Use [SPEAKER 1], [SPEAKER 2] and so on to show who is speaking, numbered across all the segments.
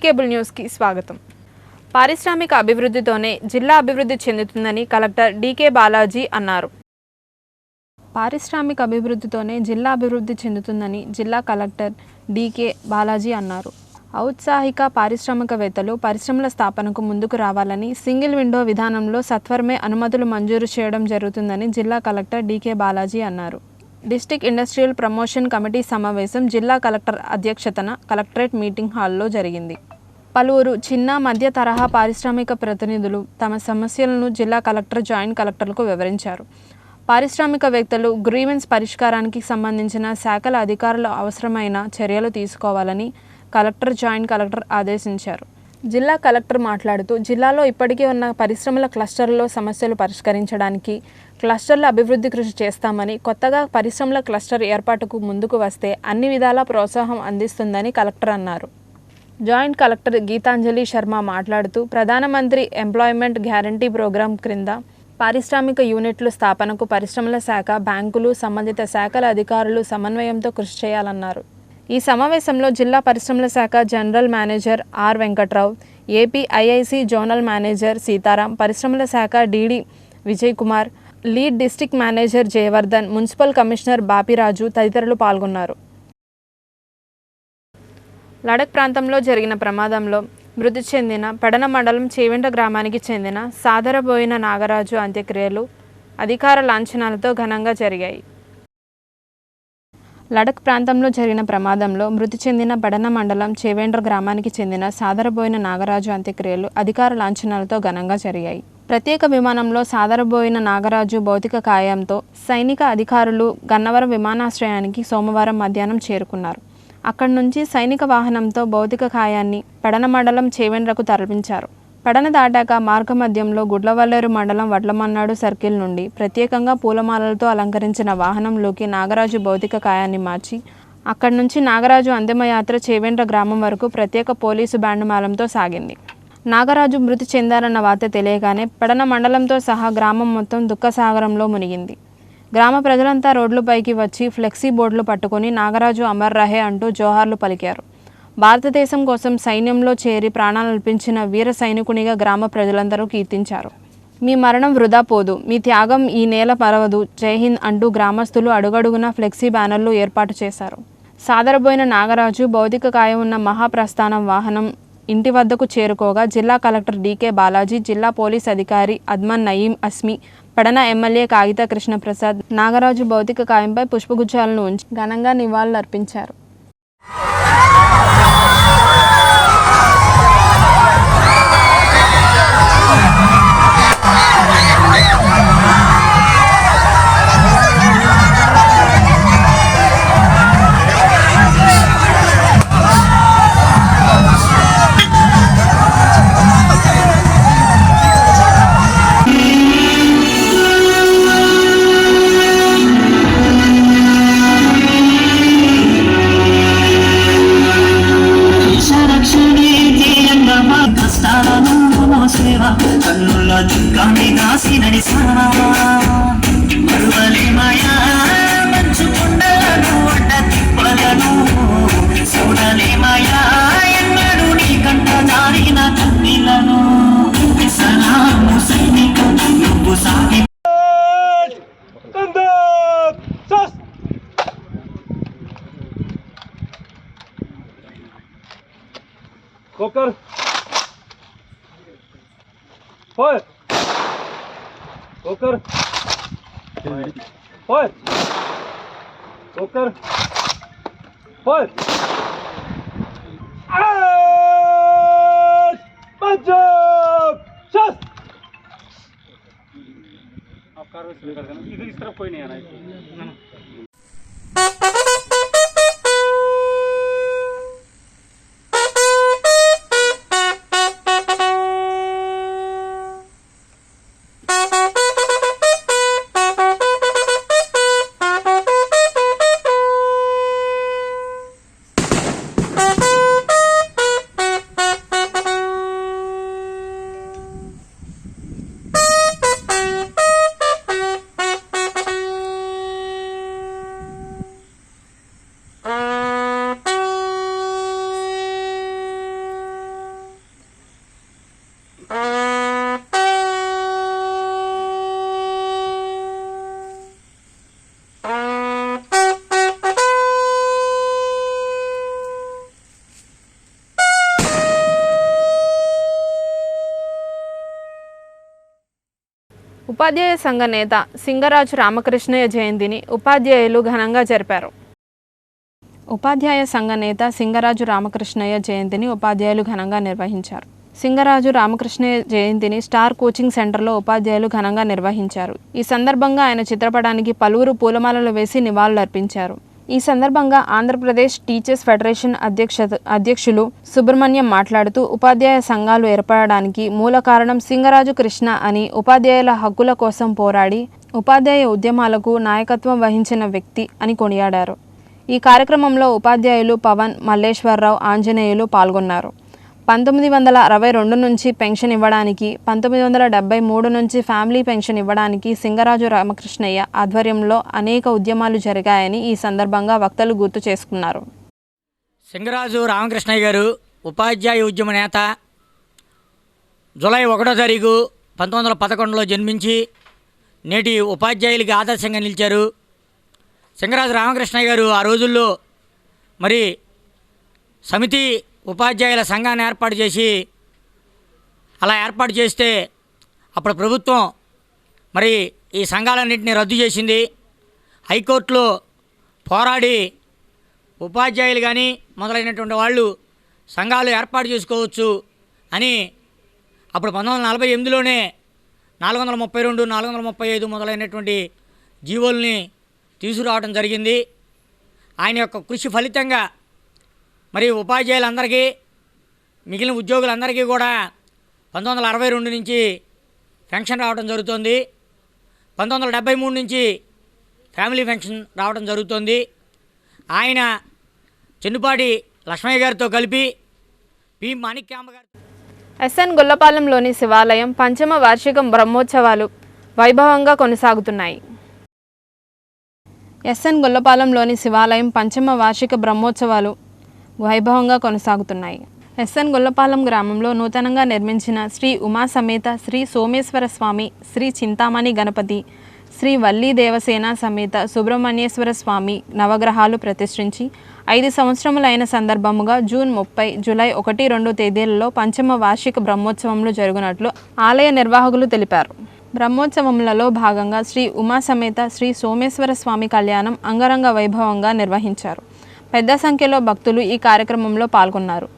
[SPEAKER 1] Cable న్యూస్కి స్వాగతం. పారిశ్రామిక అభివృద్ధితోనే జిల్లా అభివృద్ధి చెందుతుందని కలెక్టర్ డీకే బాలాజీ అన్నారు. పారిశ్రామిక అభివృద్ధితోనే జిల్లా అభివృద్ధి చెందుతుందని జిల్లా కలెక్టర్ డీకే బాలాజీ అన్నారు. ఔత్సాహిక పారిశ్రామికవేత్తలు పరిశ్రమల స్థాపనకు ముందుకు రావాలని, సింగిల్ విండో విధానంలో సత్వరమే అనుమతులు మంజూరు చేయడం జరుగుతుందని జిల్లా కలెక్టర్ డీకే బాలాజీ అన్నారు. డిస్ట్రిక్ట్ ఇండస్ట్రియల్ ప్రమోషన్ కమిటీ సమావేశం జిల్లా కలెక్టర్ అధ్యక్షతన కలెక్టరేట్ మీటింగ్ హాల్లో జరిగింది. పలువురు చిన్న మధ్య తరహా పారిశ్రామిక ప్రతినిధులు తమ సమస్యలను జిల్లా కలెక్టర్, జాయింట్ కలెక్టర్లకు వివరించారు. పారిశ్రామికవేత్తలు గ్రీవెన్స్ పరిష్కారానికి సంబంధించిన శాఖల అధికారులు అవసరమైన చర్యలు తీసుకోవాలని కలెక్టర్, జాయింట్ కలెక్టర్ ఆదేశించారు. జిల్లా కలెక్టర్ మాట్లాడుతూ, జిల్లాలో ఇప్పటికే ఉన్న పరిశ్రమల క్లస్టర్లలో సమస్యలు పరిష్కరించడానికి క్లస్టర్ల అభివృద్ధి కృషి చేస్తామని, కొత్తగా పరిశ్రమల క్లస్టర్ ఏర్పాటుకు ముందుకు వస్తే అన్ని విధాలా ప్రోత్సాహం అందిస్తుందని కలెక్టర్ అన్నారు. జాయింట్ కలెక్టర్ గీతాంజలి శర్మ మాట్లాడుతూ, ప్రధానమంత్రి ఎంప్లాయ్మెంట్ గ్యారంటీ ప్రోగ్రాం క్రింద పారిశ్రామిక యూనిట్ల స్థాపనకు పరిశ్రమల శాఖ, బ్యాంకులు, సంబంధిత శాఖల అధికారులు సమన్వయంతో కృషి చేయాలన్నారు. ఈ సమావేశంలో జిల్లా పరిశ్రమల శాఖ general manager R Venkatrao, APIIC zonal manager Sitaram, పరిశ్రమల శాఖ DD Vijay Kumar, lead district manager Jayavardhan, municipal commissioner Bapiraju తదితరులు పాల్గొన్నారు. లడక్ ప్రాంతంలో జరిగిన ప్రమాదంలో మృతి చెందిన పెడన మండలం చేవెంట గ్రామానికి చెందిన సాదరబోయిన నాగరాజు అంత్యక్రియలు అధికార లాంఛనాలతో ఘనంగా జరిగాయి. లడక్ ప్రాంతంలో జరిగిన ప్రమాదంలో మృతి చెందిన పెడన మండలం చేవెండ్ర గ్రామానికి చెందిన సాదరబోయిన నాగరాజు అంత్యక్రియలు అధికార లాంఛనాలతో ఘనంగా జరిగాయి. ప్రత్యేక విమానంలో సాదరబోయిన నాగరాజు భౌతిక కాయంతో సైనిక అధికారులు గన్నవరం విమానాశ్రయానికి సోమవారం మధ్యాహ్నం చేరుకున్నారు. అక్కడి నుంచి సైనిక వాహనంతో భౌతిక కాయాన్ని పెడన మండలం చేవెండ్రకు తరలించారు. పెడన దాటాక మార్గమధ్యంలో గుడ్లవల్లేరు మండలం వడ్లమన్నాడు సర్కిల్ నుండి ప్రత్యేకంగా పూలమాలలతో అలంకరించిన వాహనంలోకి నాగరాజు భౌతిక కాయాన్ని మార్చి అక్కడి నుంచి నాగరాజు అంతిమయాత్ర చేవెండ్ర గ్రామం వరకు ప్రత్యేక పోలీసు బ్యాండ్ మేళంతో సాగింది. నాగరాజు మృతి చెందారన్న వార్త తెలియగానే పెడన మండలంతో సహా గ్రామం మొత్తం దుఃఖసాగరంలో మునిగింది. గ్రామ ప్రజలంతా రోడ్లపైకి వచ్చి ఫ్లెక్సీ బోర్డులు పట్టుకొని నాగరాజు అమర్ రహే అంటూ జోహార్లు పలికారు. భారతదేశం కోసం సైన్యంలో చేరి ప్రాణాలర్పించిన వీర సైనికునిగా గ్రామ ప్రజలందరూ కీర్తించారు. మీ మరణం వృధా పోదు, మీ త్యాగం ఈ నేల పరవదు, జైహింద్ అంటూ గ్రామస్తులు అడుగడుగునా ఫ్లెక్సీ బ్యానర్లు ఏర్పాటు చేశారు. సాదరబోయిన నాగరాజు భౌతిక కాయం ఉన్న మహాప్రస్థానం వాహనం ఇంటి వద్దకు చేరుకోగా జిల్లా కలెక్టర్ డీకే బాలాజీ, జిల్లా పోలీస్ అధికారి అద్మన్ నయీం అస్మి, పెడన ఎమ్మెల్యే కాగిత కృష్ణప్రసాద్ నాగరాజు భౌతిక కాయంపై పుష్పగుచ్చాలను ఉంచి ఘనంగా నివాళులర్పించారు.
[SPEAKER 2] Koker. Fire. Koker. Fire. Koker. Fire. And Punjab. Shot. आप कार में कर देना. इधर इस तरफ कोई नहीं आना है.
[SPEAKER 1] ఉపాధ్యాయ సంఘ నేత సింగరాజు రామకృష్ణయ్య జయంతిని ఉపాధ్యాయులు ఘనంగా జరిపారు. ఉపాధ్యాయ సంఘ నేత సింగరాజు రామకృష్ణయ్య జయంతిని ఉపాధ్యాయులు ఘనంగా నిర్వహించారు. సింగరాజు రామకృష్ణయ్య జయంతిని స్టార్ కోచింగ్ సెంటర్లో ఉపాధ్యాయులు ఘనంగా నిర్వహించారు. ఈ సందర్భంగా ఆయన చిత్రపటానికి పలువురు పూలమాలలు వేసి నివాళులర్పించారు. ఈ సందర్భంగా ఆంధ్రప్రదేశ్ టీచర్స్ ఫెడరేషన్ అధ్యక్షులు సుబ్రహ్మణ్యం మాట్లాడుతూ ఉపాధ్యాయ సంఘాలు ఏర్పడడానికి మూల కారణం సింగరాజు కృష్ణ అని, ఉపాధ్యాయుల హక్కుల కోసం పోరాడి ఉపాధ్యాయ ఉద్యమాలకు నాయకత్వం వహించిన వ్యక్తి అని కొనియాడారు. ఈ కార్యక్రమంలో ఉపాధ్యాయులు పవన్, మల్లేశ్వరరావు, ఆంజనేయులు పాల్గొన్నారు. 1962 నుంచి పెన్షన్ ఇవ్వడానికి, 1973 నుంచి ఫ్యామిలీ పెన్షన్ ఇవ్వడానికి సింగరాజు రామకృష్ణయ్య ఆధ్వర్యంలో అనేక ఉద్యమాలు జరిగాయని ఈ సందర్భంగా వక్తలు గుర్తు చేసుకున్నారు.
[SPEAKER 3] సింగరాజు రామకృష్ణయ్య గారు ఉపాధ్యాయ ఉద్యమ నేత. జూలై 1వ తారీఖు 1911లో జన్మించి నేటి ఉపాధ్యాయులకి ఆదర్శంగా నిలిచారు. సింగరాజు రామకృష్ణయ్య గారు ఆ రోజుల్లో మరి సమితి ఉపాధ్యాయుల సంఘాన్ని ఏర్పాటు చేసి, అలా ఏర్పాటు చేస్తే అప్పుడు ప్రభుత్వం మరి ఈ సంఘాలన్నింటినీ రద్దు చేసింది. హైకోర్టులో పోరాడి ఉపాధ్యాయులు కానీ మొదలైనటువంటి వాళ్ళు సంఘాలు ఏర్పాటు చేసుకోవచ్చు అని అప్పుడు 1948లోనే 432, 435 మొదలైనటువంటి జీవోల్ని తీసుకురావడం జరిగింది. ఆయన యొక్క కృషి ఫలితంగా మరి ఉపాధ్యాయులందరికీ, మిగిలిన ఉద్యోగులందరికీ కూడా 1962 నుంచి పెన్షన్ రావడం జరుగుతుంది. 1973 నుంచి ఫ్యామిలీ పెన్షన్ రావడం జరుగుతుంది. ఆయన చెన్నుపాటి లక్ష్మయ్య గారితో కలిపి పి మాణిక్యాంబ గారు
[SPEAKER 1] ఎస్ఎన్ గొల్లపాలెంలోని శివాలయం పంచమ వార్షిక బ్రహ్మోత్సవాలు వైభవంగా కొనసాగుతున్నాయి. ఎస్ఎన్ గొల్లపాలెంలోని శివాలయం పంచమ వార్షిక బ్రహ్మోత్సవాలు వైభవంగా కొనసాగుతున్నాయి. ఎస్ఎన్ గొల్లపాలెం గ్రామంలో నూతనంగా నిర్మించిన శ్రీ ఉమా సమేత శ్రీ సోమేశ్వర స్వామి, శ్రీ చింతామణి గణపతి, శ్రీ వల్లీ దేవసేన సమేత సుబ్రహ్మణ్యేశ్వర స్వామి నవగ్రహాలు ప్రతిష్ఠించి 5 సంవత్సరములైన సందర్భముగా జూన్ 30, జూలై 1, 2 తేదీలలో పంచమ వార్షిక బ్రహ్మోత్సవములు జరుగునట్లు ఆలయ నిర్వాహకులు తెలిపారు. బ్రహ్మోత్సవములలో భాగంగా శ్రీ ఉమా సమేత శ్రీ సోమేశ్వర స్వామి కళ్యాణం అంగరంగ వైభవంగా నిర్వహించారు. పెద్ద సంఖ్యలో భక్తులు ఈ కార్యక్రమంలో పాల్గొన్నారు.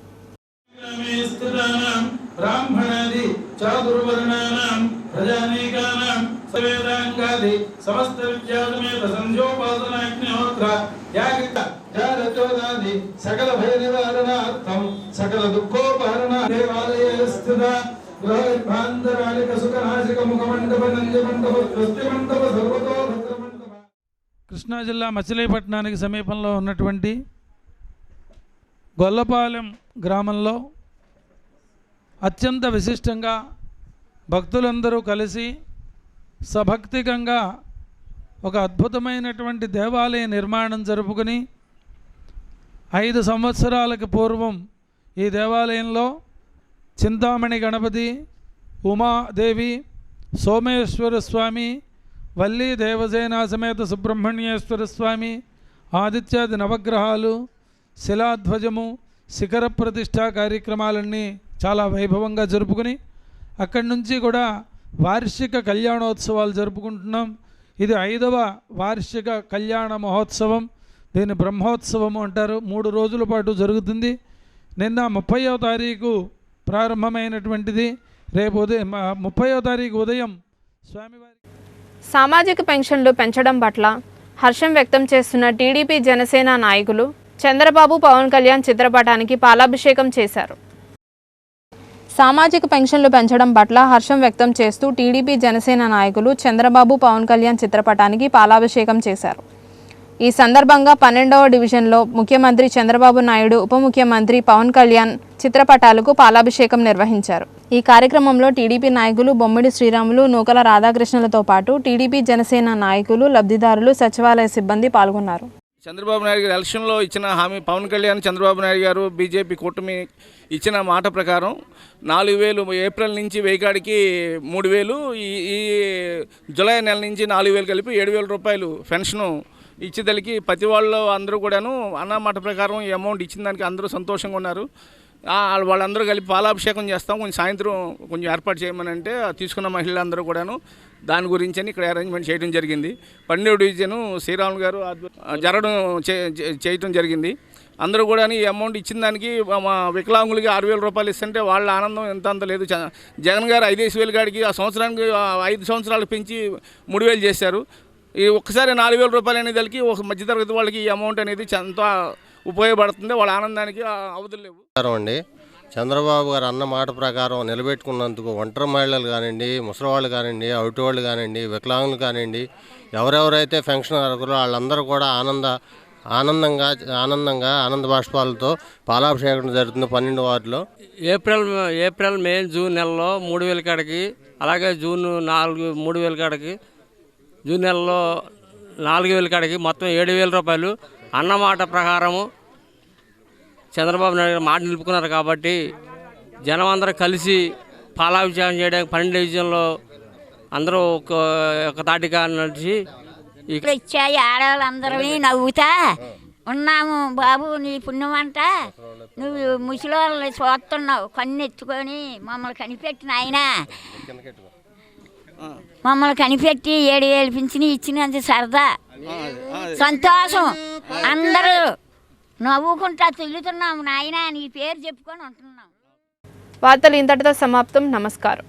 [SPEAKER 4] కృష్ణా జిల్లా మచిలీపట్నానికి సమీపంలో ఉన్నటువంటి గొల్లపాలెం గ్రామంలో అత్యంత విశిష్టంగా భక్తులందరూ కలిసి సభక్తికంగా ఒక అద్భుతమైనటువంటి దేవాలయ నిర్మాణం జరుపుకుని 5 సంవత్సరాలకు పూర్వం ఈ దేవాలయంలో చింతామణి గణపతి, ఉమాదేవి, సోమేశ్వర స్వామి, వల్లీ దేవసేన సమేత సుబ్రహ్మణ్యేశ్వర స్వామి, ఆదిత్యాది నవగ్రహాలు, శిలాధ్వజము, శిఖర ప్రతిష్ఠా కార్యక్రమాలన్నీ చాలా వైభవంగా జరుపుకుని అక్కడి నుంచి కూడా వార్షిక కళ్యాణోత్సవాలు జరుపుకుంటున్నాం. ఇది 5వ వార్షిక కళ్యాణ మహోత్సవం. దీన్ని బ్రహ్మోత్సవము అంటారు. 3 రోజుల పాటు జరుగుతుంది. నిన్న 30వ తారీఖు ప్రారంభమైనటువంటిది. రేపు ఉదయం 30వ తారీఖు ఉదయం స్వామివారి
[SPEAKER 1] సామాజిక పెన్షన్లు పెంచడం పట్ల హర్షం వ్యక్తం చేస్తున్న టీడీపీ జనసేన నాయకులు చంద్రబాబు, పవన్ కళ్యాణ్ చిత్రపటానికి పాలాభిషేకం చేశారు. సామాజిక పెన్షన్లు పెంచడం పట్ల హర్షం వ్యక్తం చేస్తూ టీడీపీ జనసేన నాయకులు చంద్రబాబు, పవన్ కళ్యాణ్ చిత్రపటానికి పాలాభిషేకం చేశారు. ఈ సందర్భంగా 12వ డివిజన్లో ముఖ్యమంత్రి చంద్రబాబు నాయుడు, ఉప ముఖ్యమంత్రి పవన్ కళ్యాణ్ చిత్రపటాలకు పాలాభిషేకం నిర్వహించారు. ఈ కార్యక్రమంలో టీడీపీ నాయకులు బొమ్మిడి శ్రీరాములు, నూకల రాధాకృష్ణలతో పాటు టీడీపీ జనసేన నాయకులు, లబ్ధిదారులు, సచివాలయ సిబ్బంది పాల్గొన్నారు.
[SPEAKER 5] చంద్రబాబు నాయుడు గారు ఎలక్షన్లో ఇచ్చిన హామీ, పవన్ కళ్యాణ్, చంద్రబాబు నాయుడు గారు బీజేపీ కూటమి ఇచ్చిన మాట ప్రకారం 4,000 ఏప్రిల్ నుంచి వెయ్యికాడికి 3,000, ఈ జూలై నెల నుంచి 4,000 కలిపి 7,000 రూపాయలు పెన్షను ఇచ్చేదలికి ప్రతి వాళ్ళు అందరూ కూడాను అన్న మాట ప్రకారం ఈ అమౌంట్ ఇచ్చిన దానికి అందరూ సంతోషంగా ఉన్నారు. వాళ్ళందరూ కలిపి పాలాభిషేకం చేస్తాం, కొంచెం సాయంత్రం కొంచెం ఏర్పాటు చేయమని అంటే తీసుకున్న మహిళలందరూ కూడాను దాని గురించి అని ఇక్కడ అరేంజ్మెంట్ చేయడం జరిగింది. 12వ డివిజను శ్రీరాములు గారు జరగడం చేయడం జరిగింది. అందరూ కూడా ఈ అమౌంట్ ఇచ్చిన దానికి మా వికలాంగులకి 6,000 రూపాయలు ఇస్తుంటే వాళ్ళ ఆనందం ఎంత అంత లేదు. జగన్ గారు 5,000 కాడికి ఆ సంవత్సరానికి 5 సంవత్సరాలు పెంచి 3,000 చేశారు. ఈ ఒక్కసారి 4,000 రూపాయలు అనేదానికి ఒక మధ్యతరగతి వాళ్ళకి ఈ అమౌంట్ అనేది ఎంత ఉపయోగపడుతుంది, వాళ్ళ ఆనందానికి అవధులు లేవు.
[SPEAKER 6] అండి, చంద్రబాబు గారు అన్న మాట ప్రకారం నిలబెట్టుకున్నందుకు ఒంటరి మహిళలు కానివ్వండి, ముసలివాళ్ళు కానివ్వండి, అవుటివాళ్ళు కానివ్వండి, వికలాంగులు కానివ్వండి, ఎవరెవరైతే పెన్షన్ అర్హులో వాళ్ళందరూ కూడా ఆనందంగా ఆనంద బాష్పాలతో పాలాభిషేకం జరుగుతుంది 12 వార్డులో.
[SPEAKER 7] ఏప్రిల్ మే జూన్ నెలలో 3,000 కాడికి, అలాగే జూన్ 3,000 కాడికి, జూన్ నెలలో 4,000 కాడికి మొత్తం 7,000 రూపాయలు అన్నమాట ప్రకారము చంద్రబాబు నాయుడు గారు మాట నిలుపుకున్నారు. కాబట్టి జనం అందరూ కలిసి పాలాభిషేకం చేయడానికి 12 డివిజన్లో అందరూ ఒక తాటిగా నడిచి
[SPEAKER 8] ఇచ్చాయి. ఆడవాళ్ళందరినీ నవ్వుతా ఉన్నాము. బాబు నీ పుణ్యమంట, నువ్వు ముసలివాళ్ళని చూస్తున్నావు, కన్ను ఎత్తుకొని మమ్మల్ని కనిపెట్టిన ఆయన, మమ్మల్ని కనిపెట్టి 7,000 పింఛని ఇచ్చినంత సరదా సంతోషం. అందరూ నవ్వుకుంటా తిరుగుతున్నాము. నాయన నీ పేరు చెప్పుకొని ఉంటున్నాం.
[SPEAKER 1] వార్తలు ఇంతటితో సమాప్తం. నమస్కారం.